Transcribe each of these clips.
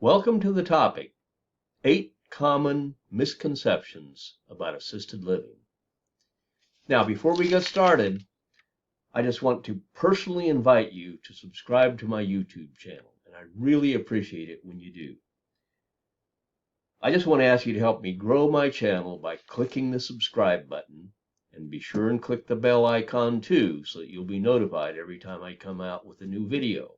Welcome to the topic, 8 Common Misconceptions about Assisted Living. Now, before we get started, I just want to personally invite you to subscribe to my YouTube channel, and I really appreciate it when you do. I just want to ask you to help me grow my channel by clicking the subscribe button, and be sure and click the bell icon too, so that you'll be notified every time I come out with a new video.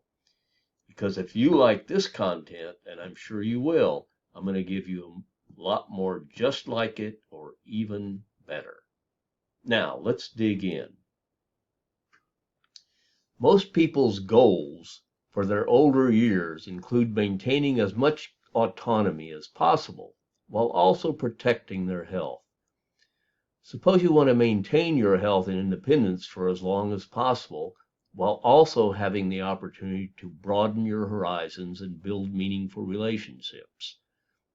Because if you like this content, and I'm sure you will, I'm going to give you a lot more just like it or even better. Now, let's dig in. Most people's goals for their older years include maintaining as much autonomy as possible while also protecting their health. Suppose you want to maintain your health and independence for as long as possible, while also having the opportunity to broaden your horizons and build meaningful relationships.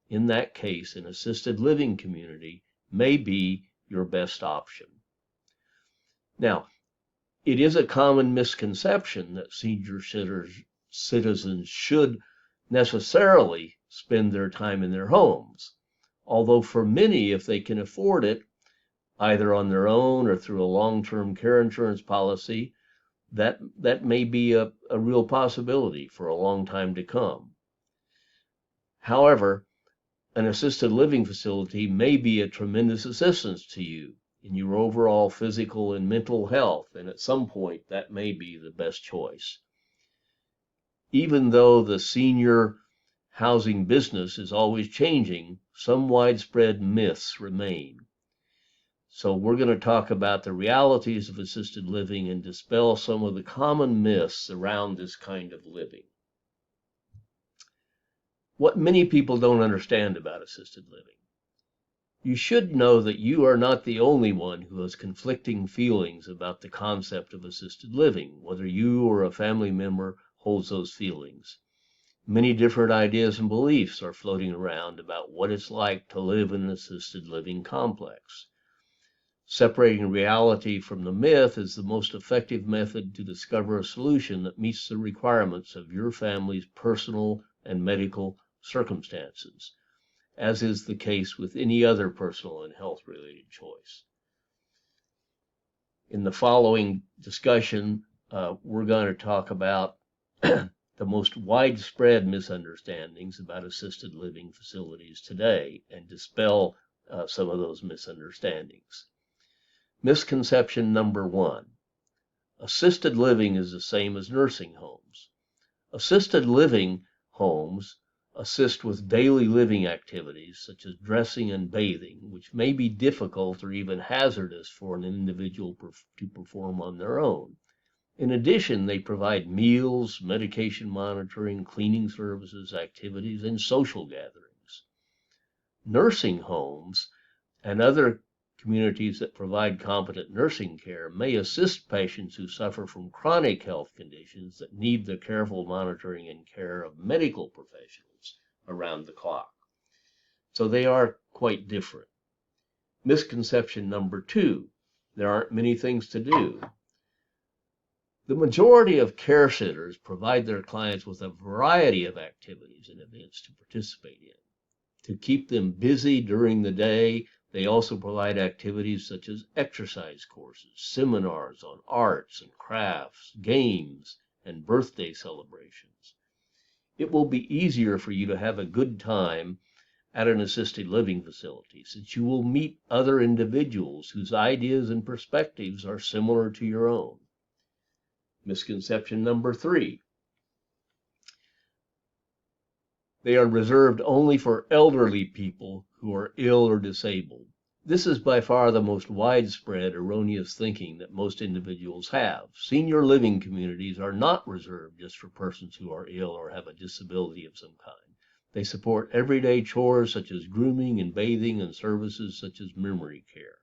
In that case, an assisted living community may be your best option. Now, it is a common misconception that senior citizens should necessarily spend their time in their homes, although for many, if they can afford it, either on their own or through a long-term care insurance policy, that may be a real possibility for a long time to come. However, an assisted living facility may be a tremendous assistance to you in your overall physical and mental health, and at some point that may be the best choice. Even though the senior housing business is always changing, some widespread myths remain. So we're going to talk about the realities of assisted living and dispel some of the common myths around this kind of living. What many people don't understand about assisted living. You should know that you are not the only one who has conflicting feelings about the concept of assisted living, whether you or a family member holds those feelings. Many different ideas and beliefs are floating around about what it's like to live in an assisted living complex. Separating reality from the myth is the most effective method to discover a solution that meets the requirements of your family's personal and medical circumstances, as is the case with any other personal and health-related choice. In the following discussion, we're going to talk about the most widespread misunderstandings about assisted living facilities today and dispel some of those misunderstandings. Misconception number 1. Assisted living is the same as nursing homes. Assisted living homes assist with daily living activities such as dressing and bathing, which may be difficult or even hazardous for an individual to perform on their own. In addition, they provide meals, medication monitoring, cleaning services, activities, and social gatherings. Nursing homes and other communities that provide competent nursing care may assist patients who suffer from chronic health conditions that need the careful monitoring and care of medical professionals around the clock. So they are quite different. Misconception number 2, there aren't many things to do. The majority of care centers provide their clients with a variety of activities and events to participate in. To keep them busy during the day, they also provide activities such as exercise courses, seminars on arts and crafts, games, and birthday celebrations. It will be easier for you to have a good time at an assisted living facility, since you will meet other individuals whose ideas and perspectives are similar to your own. Misconception number 3. They are reserved only for elderly people who are ill or disabled. This is by far the most widespread erroneous thinking that most individuals have. Senior living communities are not reserved just for persons who are ill or have a disability of some kind. They support everyday chores such as grooming and bathing and services such as memory care.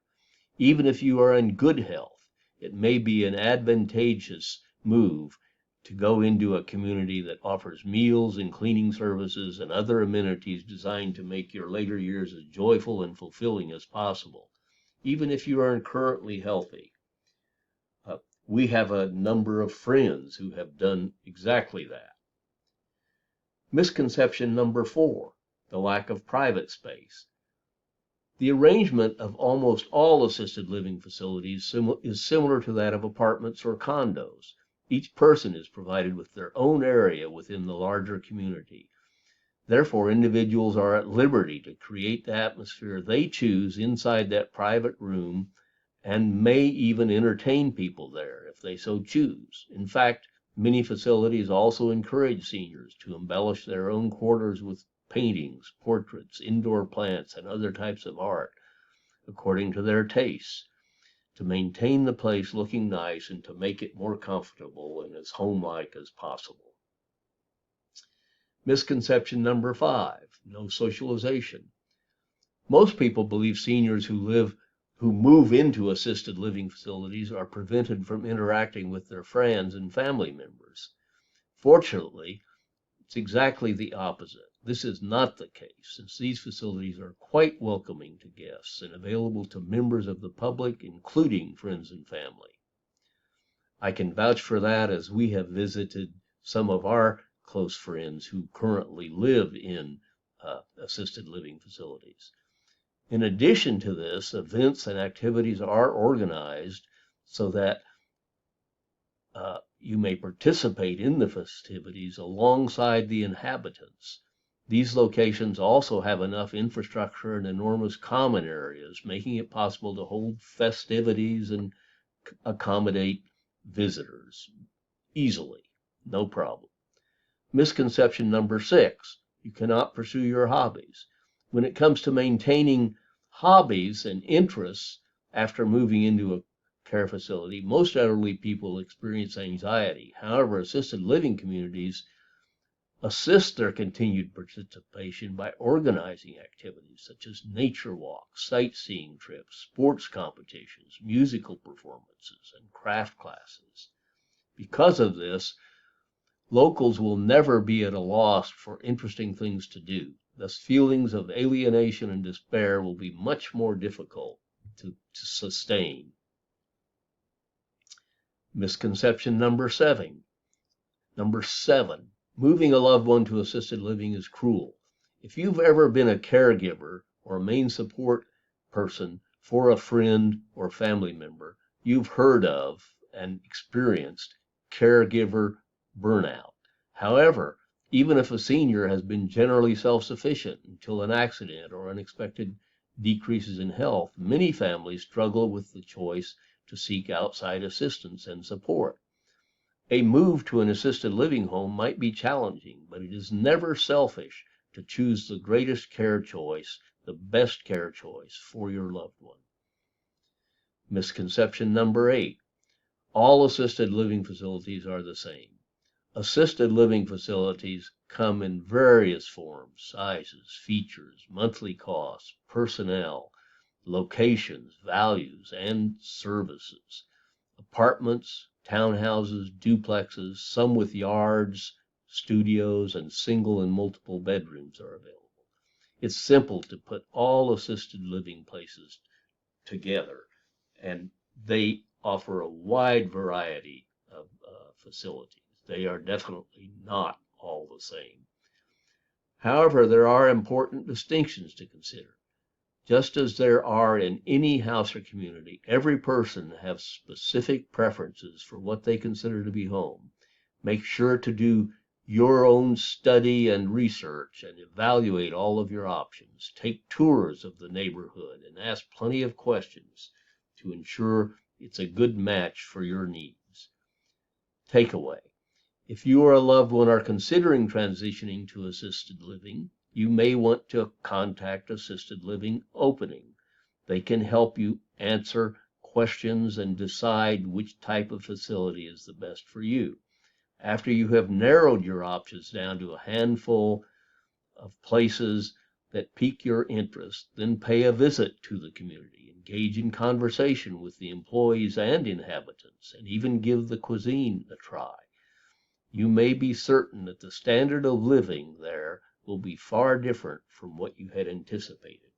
Even if you are in good health, it may be an advantageous move to go into a community that offers meals and cleaning services and other amenities designed to make your later years as joyful and fulfilling as possible, even if you aren't currently healthy. We have a number of friends who have done exactly that. Misconception number 4, the lack of private space. The arrangement of almost all assisted living facilities is similar to that of apartments or condos. Each person is provided with their own area within the larger community. Therefore, individuals are at liberty to create the atmosphere they choose inside that private room and may even entertain people there if they so choose. In fact, many facilities also encourage seniors to embellish their own quarters with paintings, portraits, indoor plants, and other types of art according to their tastes, to maintain the place looking nice and to make it more comfortable and as home-like as possible. Misconception number 5, no socialization. Most people believe seniors who move into assisted living facilities are prevented from interacting with their friends and family members. Fortunately, it's exactly the opposite. This is not the case, since these facilities are quite welcoming to guests and available to members of the public, including friends and family. I can vouch for that, as we have visited some of our close friends who currently live in assisted living facilities. In addition to this, events and activities are organized so that you may participate in the festivities alongside the inhabitants. These locations also have enough infrastructure and enormous common areas, making it possible to hold festivities and accommodate visitors easily, no problem. Misconception number 6, you cannot pursue your hobbies. When it comes to maintaining hobbies and interests after moving into a care facility, most elderly people experience anxiety. However, assisted living communities assist their continued participation by organizing activities such as nature walks, sightseeing trips, sports competitions, musical performances, and craft classes. Because of this, locals will never be at a loss for interesting things to do. Thus, feelings of alienation and despair will be much more difficult to sustain. Misconception number 7. Moving a loved one to assisted living is cruel. If you've ever been a caregiver or a main support person for a friend or family member, you've heard of and experienced caregiver burnout. However, even if a senior has been generally self-sufficient until an accident or unexpected decreases in health, many families struggle with the choice to seek outside assistance and support. A move to an assisted living home might be challenging, but it is never selfish to choose the greatest care choice, the best care choice for your loved one. Misconception number 8. All assisted living facilities are the same. Assisted living facilities come in various forms, sizes, features, monthly costs, personnel, locations, values, and services. Apartments, townhouses, duplexes, some with yards, studios, and single and multiple bedrooms are available. It's simple to put all assisted living places together, and they offer a wide variety of facilities. They are definitely not all the same. However, there are important distinctions to consider. Just as there are in any house or community, every person has specific preferences for what they consider to be home. Make sure to do your own study and research and evaluate all of your options. Take tours of the neighborhood and ask plenty of questions to ensure it's a good match for your needs. Takeaway: if you or a loved one are considering transitioning to assisted living, you may want to contact Assisted Living Opening. They can help you answer questions and decide which type of facility is the best for you. After you have narrowed your options down to a handful of places that pique your interest, then pay a visit to the community, engage in conversation with the employees and inhabitants, and even give the cuisine a try. You may be certain that the standard of living there will be far different from what you had anticipated.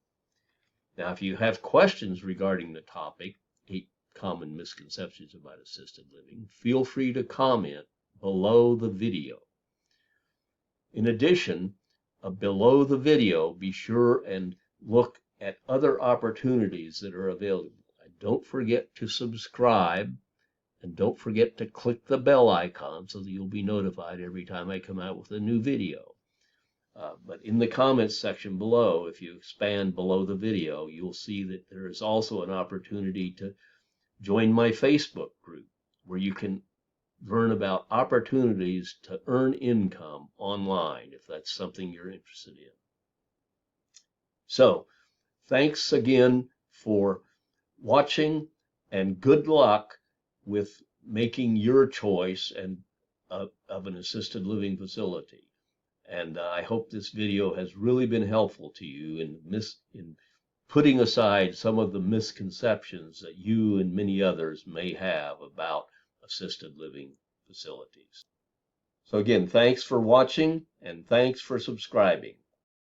Now, if you have questions regarding the topic, 8 common misconceptions about assisted living, feel free to comment below the video. In addition, below the video, be sure and look at other opportunities that are available. And don't forget to subscribe, and don't forget to click the bell icon so that you'll be notified every time I come out with a new video. But in the comments section below, if you expand below the video, you'll see that there is also an opportunity to join my Facebook group, where you can learn about opportunities to earn income online, if that's something you're interested in. So, thanks again for watching, and good luck with making your choice of an assisted living facility. And I hope this video has really been helpful to you in putting aside some of the misconceptions that you and many others may have about assisted living facilities. So again, thanks for watching, and thanks for subscribing.